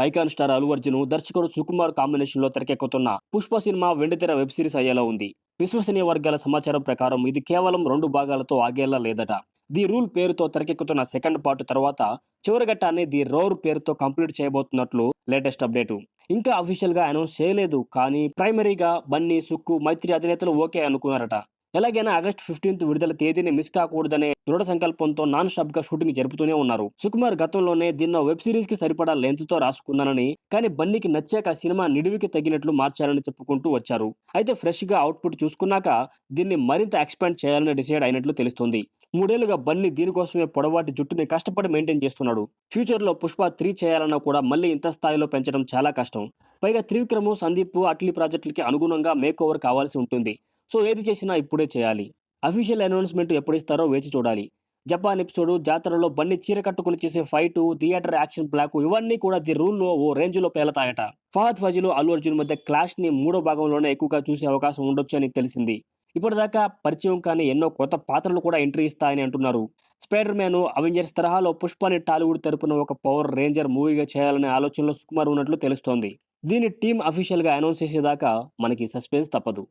Icon star Allu Arjun, దర్శకుడు సుకుమార్ కాంబినేషన్‌లో తెరకెక్కుతున్న 'పుష్ప' సినిమా వెండితెర వెబ్ సిరీస్ అయ్యేలా ఉంది. విశ్వసనీయ వర్గాల సమాచారం ప్రకారం ఇది కేవలం 2 భాగాలతో ఆగేలా లేదట. 'ది రూల్' పేరుతో తెరకెక్కుతున్న సెకండ్ పార్ట్ తర్వాత చివరి ఘట్టాన్ని 'ది రోర్' పేరుతో కంప్లీట్ చేయబోతున్నట్లు లేటెస్ట్ అప్డేటు. ఇంకా అఫీషియల్‌గా అనౌన్స్ చేయలేదు. కానీ ప్రైమరీగా బన్నీ, సుక్కు, మైత్రి అధినేతలు ఓకే అనుకున్నారట. ఎలాగైనా ఆగస్టు 15 విడుదల తేదీని మిస్ కాకూడదనే దృఢ సంకల్పంతో నాన్ స్టాప్‌గా షూటింగ్ జరుపుతూనే ఉన్నారు. సుకుమార్ గతంలోనే దీన్నో వెబ్ సీరీస్‌కి సరిపడా లెంగ్త్‌తో రాసుకున్నానని, కానీ బన్నీకి నచ్చాక సినిమా నిడివికి తగినట్లు మార్చాలని చెప్పుకుంటూ వచ్చారు. అయితే ఫ్రెష్‌గా అవుట్‌పుట్ చూసుకున్నాక దీన్ని మరింత ఎక్స్‌పాండ్ చేయాలని డిసైడ్ అయినట్లు తెలుస్తోంది. 3 ఏళ్లుగా బన్నీ దీనికోసమే పొడవాటి జుట్టుని కష్టపడి మెయింటైన్ చేస్తున్నాడు. ఫ్యూచర్‌లో 'పుష్ప 3' చేయాలన్నా కూడా మళ్ళీ ఇంత స్థాయిలో పెంచడం చాలా కష్టం. పైగా త్రివిక్రమ్, సందీప్, అట్లీ ప్రాజెక్టులకి అనుగుణంగా మేకోవర్ కావాల్సి ఉంటుంది. సో ఏది చేసినా ఇప్పుడే చేయాలి. అఫీషియల్ అనౌన్స్‌మెంట్ ఎప్పుడిస్తారో వేచి చూడాలి. జపాన్ ఎపిసోడు, జాతరలో బన్నీ చీర కట్టుకొని చేసే ఫైటు, థియేటర్ యాక్షన్ బ్లాకు ఇవన్నీ కూడా 'ది రూల్‌లో' ఓ రేంజ్‌లో పేలతాయట. ఫహద్ ఫాజిల్, అల్లు అర్జున్ మధ్య క్లాష్‌ని మూడో భాగంలోనే ఎక్కువగా చూసే అవకాశం ఉండొచ్చని తెలిసింది. ఇప్పటిదాకా పరిచయం కాని ఎన్నో కొత్త పాత్రలు కూడా ఎంట్రీ ఇస్తాయని అంటున్నారు. 'స్పైడర్ మ్యాన్', 'అవెంజర్స్' తరహాలో 'పుష్ప'ని టాలీవుడ్ తరపున ఒక పవర్ రేంజర్ మూవీగా చేయాలనే ఆలోచనలో సుకుమార్ ఉన్నట్లు తెలుస్తోంది. దీని టీమ్ అఫీషియల్‌గా అనౌన్స్ చేసేదాకా మనకి సస్పెన్స్ తప్పదు.